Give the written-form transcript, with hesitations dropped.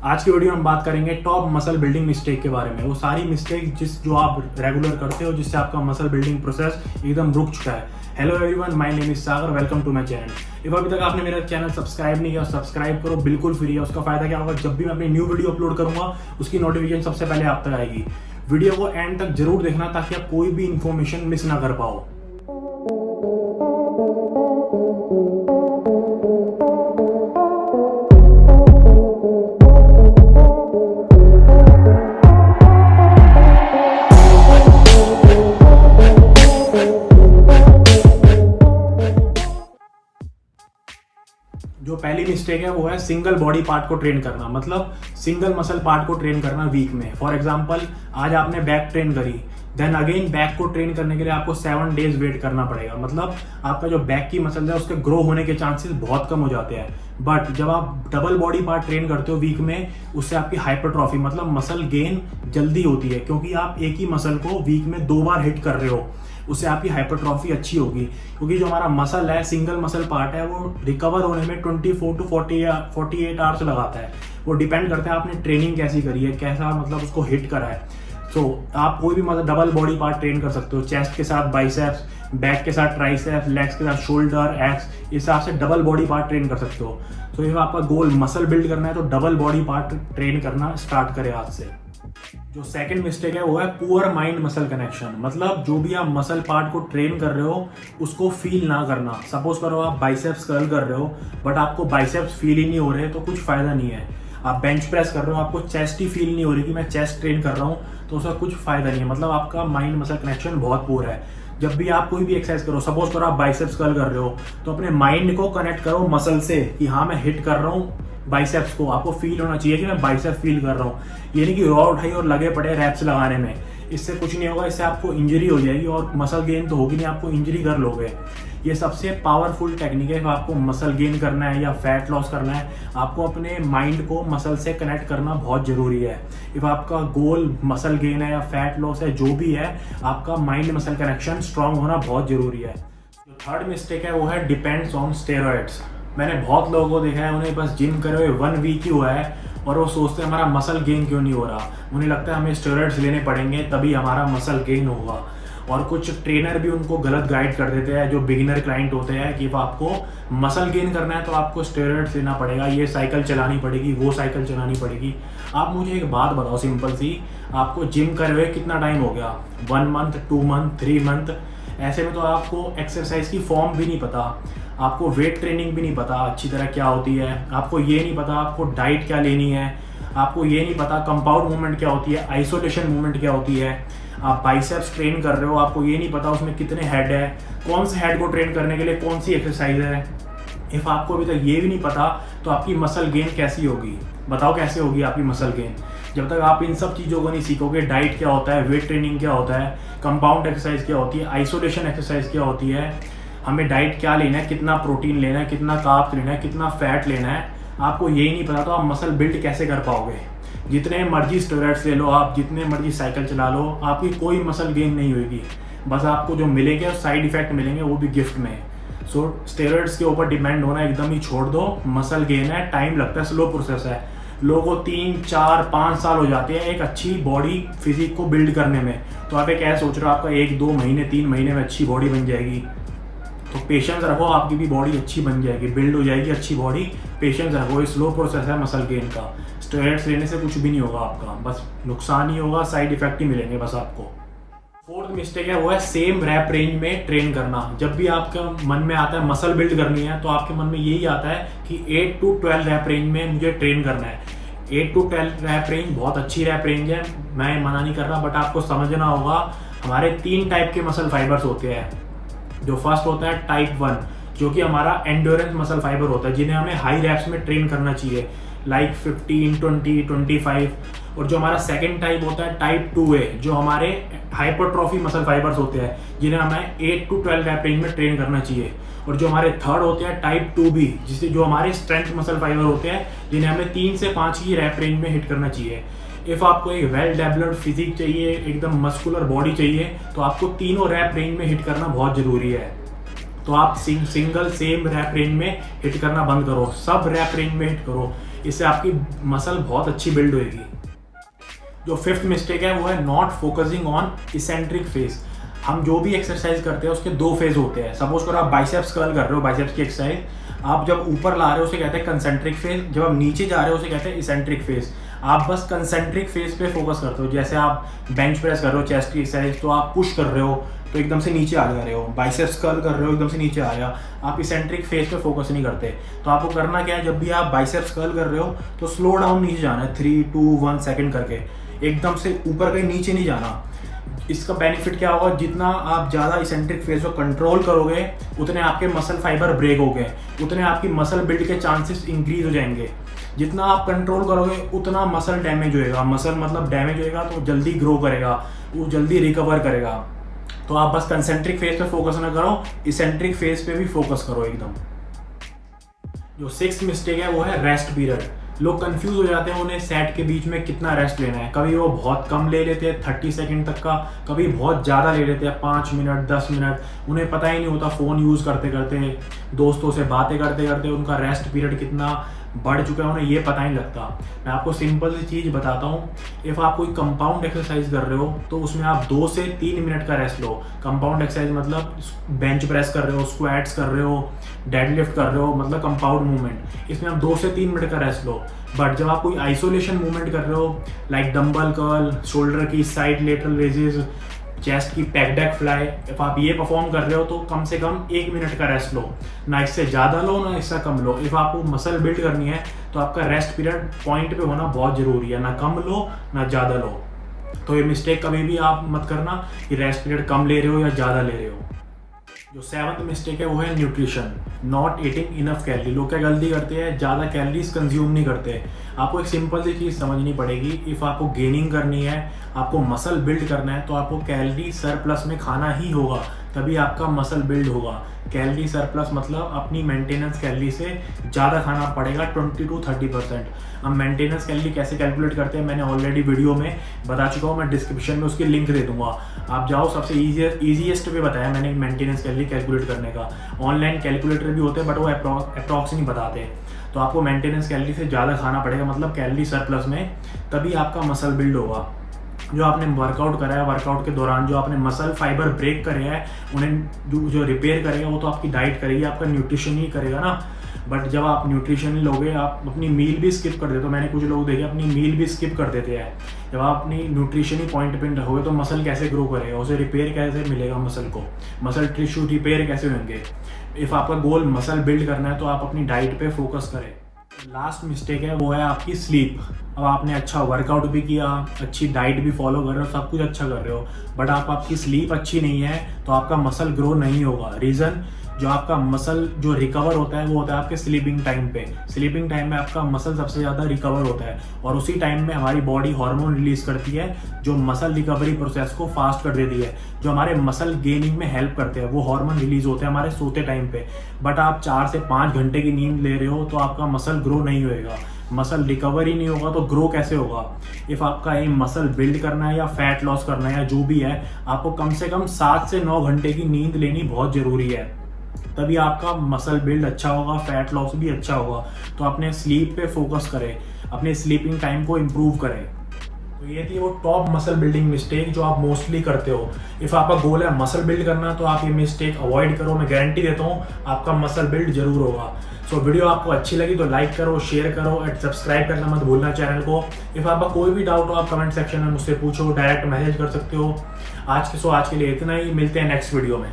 आज की वीडियो में हम बात करेंगे टॉप मसल बिल्डिंग मिस्टेक के बारे में। वो सारी मिस्टेक जो आप रेगुलर करते हो जिससे आपका मसल बिल्डिंग प्रोसेस एकदम रुक चुका है। Hello everyone, my name is Sagar, welcome to my channel. if अभी तक आपने मेरा चैनल सब्सक्राइब नहीं किया, सब्सक्राइब करो, बिल्कुल फ्री है। उसका फायदा क्या होगा, जब भी मैं अपनी न्यू वीडियो अपलोड करूंगा उसकी नोटिफिकेशन सबसे पहले आप तक आएगी। वीडियो को एंड तक जरूर देखना ताकि आप कोई भी इंफॉर्मेशन मिस ना कर पाओ। जो पहली मिस्टेक है वो है सिंगल बॉडी पार्ट को ट्रेन करना, मतलब सिंगल मसल पार्ट को ट्रेन करना वीक में। फॉर एग्जांपल, आज आपने बैक ट्रेन करी, देन अगेन बैक को ट्रेन करने के लिए आपको 7 डेज वेट करना पड़ेगा। मतलब आपका जो बैक की मसल है उसके ग्रो होने के चांसेस बहुत कम हो जाते हैं। बट जब आप डबल बॉडी पार्ट ट्रेन करते हो वीक में, उससे आपकी हाइपरट्रॉफी मतलब मसल गेन जल्दी होती है, क्योंकि आप एक ही मसल को वीक में 2 बार हिट कर रहे हो। उससे आपकी हाइपरट्रॉफी अच्छी होगी, क्योंकि जो हमारा मसल है, सिंगल मसल पार्ट है, वो रिकवर होने में 24 टू 48 आवर्स लगाता है। वो डिपेंड करता है आपने ट्रेनिंग कैसी करी है, कैसा मतलब उसको हिट करा है। आप कोई भी मतलब डबल बॉडी पार्ट ट्रेन कर सकते हो। चेस्ट के साथ बाइसेप्स, बैक के साथ ट्राइसेप्स, लेग्स के साथ शोल्डर, एब्स, इस हिसाब से डबल बॉडी पार्ट ट्रेन कर सकते हो। if आपका गोल मसल बिल्ड करना है तो डबल बॉडी पार्ट ट्रेन करना स्टार्ट करें आज से। जो सेकंड मिस्टेक है वो है पुअर माइंड मसल कनेक्शन। मतलब जो भी आप मसल पार्ट को ट्रेन कर रहे हो उसको फील ना करना। सपोज करो आप बाइसेप्स कर्ल कर रहे हो बट आपको बाइसेप्स फील ही नहीं हो रहे, तो कुछ फायदा नहीं है। आप बेंच प्रेस कर रहे हो, आपको चेस्ट ही फील नहीं हो रही कि मैं चेस्ट ट्रेन कर रहा हूँ, तो उसका कुछ फायदा नहीं है। मतलब आपका माइंड मसल कनेक्शन बहुत पुअर है। जब भी आप कोई भी एक्सरसाइज करो, सपोज करो आप बाइसेप्स कर्ल कर रहे हो, तो अपने माइंड को कनेक्ट करो मसल से कि हाँ मैं हिट कर रहा हूँ बाइसेप्स को। आपको फील होना चाहिए कि मैं बाइसेप्स फील कर रहा हूँ। ये नहीं कि रॉ उठाई और लगे पड़े रैप्स लगाने में, इससे कुछ नहीं होगा। इससे आपको इंजरी हो जाएगी और मसल गेन तो होगी नहीं, आपको इंजरी कर लोगे। ये सबसे पावरफुल टेक्निक है। आपको मसल गेन करना है या फैट लॉस करना है, आपको अपने माइंड को मसल से कनेक्ट करना बहुत जरूरी है। इफ आपका गोल मसल गेन है या फैट लॉस है, जो भी है, आपका माइंड मसल कनेक्शन स्ट्रांग होना बहुत जरूरी है। जो थर्ड मिस्टेक है वो है डिपेंड्स ऑन स्टेरॉइड्स। मैंने बहुत लोगों को देखा है, उन्हें बस जिम करे हुए 1 वीक ही हुआ है और वो सोचते हैं हमारा मसल गेन क्यों नहीं हो रहा। उन्हें लगता है हमें स्टेरॉइड्स लेने पड़ेंगे तभी हमारा मसल गेन होगा। और कुछ ट्रेनर भी उनको गलत गाइड कर देते हैं, जो बिगिनर क्लाइंट होते हैं, कि आपको मसल गेन करना है तो आपको स्टेरॉइड्स लेना पड़ेगा, ये साइकिल चलानी पड़ेगी, वो साइकिल चलानी पड़ेगी। आप मुझे एक बात बताओ सिंपल सी, आपको जिम करे हुए कितना टाइम हो गया? 1 मंथ, 2 मंथ, 3 मंथ? ऐसे में तो आपको एक्सरसाइज की फॉर्म भी नहीं पता, आपको वेट ट्रेनिंग भी नहीं पता अच्छी तरह क्या होती है, आपको ये नहीं पता आपको डाइट क्या लेनी है, आपको ये नहीं पता कंपाउंड मूवमेंट क्या होती है, आइसोलेशन मूवमेंट क्या होती है। आप बाइसेप्स ट्रेन कर रहे हो, आपको ये नहीं पता उसमें कितने हेड है, कौन से हेड को ट्रेन करने के लिए कौन सी एक्सरसाइज है। इफ आपको अभी तक ये भी नहीं पता तो आपकी मसल गेन कैसी होगी? बताओ कैसे होगी आपकी मसल गेन? जब तक आप इन सब चीज़ों को नहीं सीखोगे, डाइट क्या होता है, वेट ट्रेनिंग क्या होता है, कंपाउंड एक्सरसाइज क्या होती है, आइसोलेशन एक्सरसाइज क्या होती है, हमें डाइट क्या लेना है, कितना प्रोटीन लेना है, कितना कार्ब्स लेना है, कितना फैट लेना है, आपको यही नहीं पता तो आप मसल बिल्ड कैसे कर पाओगे? जितने मर्जी स्टेरॉइड्स ले लो आप, जितने मर्जी साइकिल चला लो, आपकी कोई मसल गेन नहीं होगी। बस आपको जो मिलेंगे साइड इफेक्ट मिलेंगे, वो भी गिफ्ट में। स्टेरॉइड्स के ऊपर डिपेंड होना एकदम ही छोड़ दो। मसल गेन है, टाइम लगता है, स्लो प्रोसेस है। लोगों को 3, 4, 5 साल हो जाते हैं एक अच्छी बॉडी फिजिक को बिल्ड करने में। तो आप एक ऐसा सोच रहे हो आपका 1, 2 महीने, 3 महीने में अच्छी बॉडी बन जाएगी, तो पेशेंस रखो, आपकी भी बॉडी अच्छी बन जाएगी, बिल्ड हो जाएगी अच्छी बॉडी। पेशेंस रखो, ये स्लो प्रोसेस है मसल गेन का। स्टेरॉइड्स लेने से कुछ भी नहीं होगा आपका, बस नुकसान ही होगा, साइड इफेक्ट ही मिलेंगे बस आपको। फोर्थ मिस्टेक है वो है सेम रैप रेंज में ट्रेन करना। जब भी आपके मन में आता है मसल बिल्ड करनी है तो आपके मन में यही आता है कि 8 to 12 रैप रेंज में मुझे ट्रेन करना है। 8 to 12 रैप रेंज बहुत अच्छी रैप रेंज है, मैं मना नहीं कर रहा, बट आपको समझना होगा हमारे 3 टाइप के मसल फाइबर्स होते हैं। जो फर्स्ट होता है टाइप 1, जो कि हमारा एंड्योरेंस मसल फाइबर होता है, जिन्हें हमें हाई रैप्स में ट्रेन करना चाहिए, लाइक 15, 20, 25। और जो हमारा सेकंड टाइप होता है टाइप 2A, जो हमारे हाइपरट्रॉफी मसल फाइबर्स होते हैं, जिन्हें हमें 8 to 12 रैप रेंज में ट्रेन करना चाहिए। और जो हमारे थर्ड होते हैं टाइप 2B, जिसे जो हमारे स्ट्रेंथ मसल फाइबर होते हैं, जिन्हें हमें 3 से 5 की रैप रेंज में हिट करना चाहिए। इफ आपको एक वेल डेवलप्ड फिजिक चाहिए, एकदम मस्कुलर बॉडी चाहिए, तो आपको तीनों रैप रेंज में हिट करना बहुत जरूरी है। तो आप सिंगल सेम रैप रेंज में हिट करना बंद करो, सब रैप रेंज में हिट करो। इससे आपकी मसल बहुत अच्छी बिल्ड होएगी। जो फिफ्थ मिस्टेक है वो है not focusing on eccentric phase. हम जो भी एक्सरसाइज करते हैं उसके दो फेज होते हैं। सपोज करो आप बाइसेप्स कर्ल कर रहे हो, बाइसेप्स की एक्सरसाइज, आप जब ऊपर ला रहे हो उसे कहते हैं कंसेंट्रिक फेज, जब आप नीचे जा रहे हो उसे कहते हैं इसेंट्रिक फेज। आप बस कंसेंट्रिक फेज पे फोकस करते हो। जैसे आप बेंच प्रेस कर रहे हो चेस्ट की एक्सरसाइज, तो आप पुश कर रहे हो तो एकदम से नीचे आ जा रहे हो, बाइसेप्स कर्ल कर रहे हो एकदम से नीचे आ गया, आप इसेंट्रिक फेज पे फोकस नहीं करते। तो आपको करना क्या है, जब भी आप बाइसेप्स कर्ल कर रहे हो तो स्लो डाउन नीचे जाना है, 3, 2, 1 सेकेंड करके, एकदम से ऊपर कहीं नीचे नहीं जाना। इसका बेनिफिट क्या होगा, जितना आप ज़्यादा इसेंट्रिक फेज को कंट्रोल करोगे उतने आपके मसल फाइबर ब्रेक हो गए, उतने आपकी मसल बिल्ड के चांसेस इंक्रीज हो जाएंगे। जितना आप कंट्रोल करोगे उतना मसल डैमेज होएगा, मसल मतलब डैमेज होएगा तो जल्दी ग्रो करेगा, वो जल्दी रिकवर करेगा। तो आप बस कंसेंट्रिक फेज पे फोकस ना करो, इसेंट्रिक फेज पे भी फोकस करो एकदम। जो सिक्स्थ मिस्टेक है वो है रेस्ट पीरियड। लोग कंफ्यूज हो जाते हैं उन्हें सेट के बीच में कितना रेस्ट लेना है। कभी वो बहुत कम ले लेते हैं 30 सेकंड तक का, कभी बहुत ज़्यादा ले लेते हैं 5 मिनट 10 मिनट। उन्हें पता ही नहीं होता, फ़ोन यूज़ करते करते, दोस्तों से बातें करते करते उनका रेस्ट पीरियड कितना बढ़ चुका है उन्हें ये पता नहीं लगता। मैं आपको सिंपल सी चीज़ बताता हूँ। इफ़ आप कोई कंपाउंड एक्सरसाइज कर रहे हो तो उसमें आप 2 से 3 मिनट का रेस्ट लो। कंपाउंड एक्सरसाइज मतलब बेंच प्रेस कर रहे हो, स्क्वाट्स कर रहे हो, डेडलिफ्ट कर रहे हो, मतलब कंपाउंड मूवमेंट, इसमें आप 2 से 3 मिनट का रेस्ट लो। बट जब आप कोई आइसोलेशन मूवमेंट कर रहे हो, लाइक डंबल कर्ल, शोल्डर की साइड लेटरल रेजेस, चेस्ट की पैक डेक फ्लाई, इफ आप ये परफॉर्म कर रहे हो तो कम से कम 1 मिनट का रेस्ट लो, ना इससे ज़्यादा लो ना इससे कम लो। इफ आपको मसल बिल्ड करनी है तो आपका रेस्ट पीरियड पॉइंट पे होना बहुत ज़रूरी है, ना कम लो ना ज़्यादा लो। तो ये मिस्टेक कभी भी आप मत करना कि रेस्ट पीरियड कम ले रहे हो या ज़्यादा ले रहे हो। जो 7th मिस्टेक है वो है nutrition, not eating enough calorie. लोग क्या गलती करते हैं, ज़्यादा कैलोरीज कंज्यूम नहीं करते। आपको एक सिंपल सी चीज़ समझनी पड़ेगी, इफ़ आपको गेनिंग करनी है, आपको मसल बिल्ड करना है तो आपको कैलोरी सरप्लस में खाना ही होगा, तभी आपका मसल बिल्ड होगा। कैलोरी सरप्लस मतलब अपनी मेंटेनेंस कैलोरी से ज़्यादा खाना पड़ेगा, 20 to 30%। अब मेंटेनेंस कैलोरी कैसे कैलकुलेट करते हैं मैंने ऑलरेडी वीडियो में बता चुका हूँ, मैं डिस्क्रिप्शन में उसकी लिंक दे दूंगा, आप जाओ। सबसे ईजीएस्ट वे बताया मैंने मेंटेनेंस कैलोरी कैलकुलेट करने का। ऑनलाइन कैलकुलेटर भी होते हैं बट वो अप्रॉक्स नहीं बताते। तो आपको मेंटेनेंस कैलोरी से ज़्यादा खाना पड़ेगा, मतलब कैलोरी सरप्लस में, तभी आपका मसल बिल्ड होगा। जो आपने वर्कआउट करा है, वर्कआउट के दौरान जो आपने मसल फाइबर ब्रेक करे हैं उन्हें जो रिपेयर करेगा वो तो आपकी डाइट करेगी, आपका न्यूट्रिशन ही करेगा ना। बट जब आप न्यूट्रिशन लोगे, आप अपनी मील भी स्किप कर देते हो। मैंने कुछ लोग देखे अपनी मील भी स्किप कर देते हैं। जब आप अपनी न्यूट्रिशन ही पॉइंट पे रहोगे तो मसल कैसे ग्रो करेगा, उसे रिपेयर कैसे मिलेगा मसल को, मसल टिश्यू रिपेयर कैसे होंगे। इफ़ आपका गोल मसल बिल्ड करना है तो आप अपनी डाइट पे फोकस करें। लास्ट मिस्टेक है वो है आपकी स्लीप। अब आपने अच्छा वर्कआउट भी किया, अच्छी डाइट भी फॉलो कर रहे हो, सब कुछ अच्छा कर रहे हो, बट आपकी स्लीप अच्छी नहीं है तो आपका मसल ग्रो नहीं होगा। रीज़न, जो आपका मसल जो रिकवर होता है वो होता है आपके स्लीपिंग टाइम पे। स्लीपिंग टाइम में आपका मसल सबसे ज़्यादा रिकवर होता है और उसी टाइम में हमारी बॉडी हार्मोन रिलीज करती है जो मसल रिकवरी प्रोसेस को फास्ट कर देती है, जो हमारे मसल गेनिंग में हेल्प करते हैं। वो हार्मोन रिलीज होते हैं हमारे सोते टाइम पे। बट आप 4 से 5 घंटे की नींद ले रहे हो तो आपका मसल ग्रो नहीं होएगा, मसल रिकवर ही नहीं होगा तो ग्रो कैसे होगा। इफ़ आपका एम मसल बिल्ड करना है या फैट लॉस करना है या जो भी है, आपको कम से कम 7 से 9 घंटे की नींद लेनी बहुत ज़रूरी है, तभी आपका मसल बिल्ड अच्छा होगा, फैट लॉस भी अच्छा होगा। तो अपने स्लीप पे फोकस करें, अपने स्लीपिंग टाइम को इम्प्रूव करें। तो ये थी वो टॉप मसल बिल्डिंग मिस्टेक जो आप मोस्टली करते हो। इफ़ आपका गोल है मसल बिल्ड करना तो आप ये मिस्टेक अवॉइड करो, मैं गारंटी देता हूँ आपका मसल बिल्ड जरूर होगा। सो वीडियो आपको अच्छी लगी तो लाइक करो, शेयर करो एंड सब्सक्राइब करना मत भूलना चैनल को। इफ़ आपका कोई भी डाउट हो आप कमेंट सेक्शन में मुझसे पूछो, डायरेक्ट मैसेज कर सकते हो। आज के लिए इतना ही, मिलते हैं नेक्स्ट वीडियो में।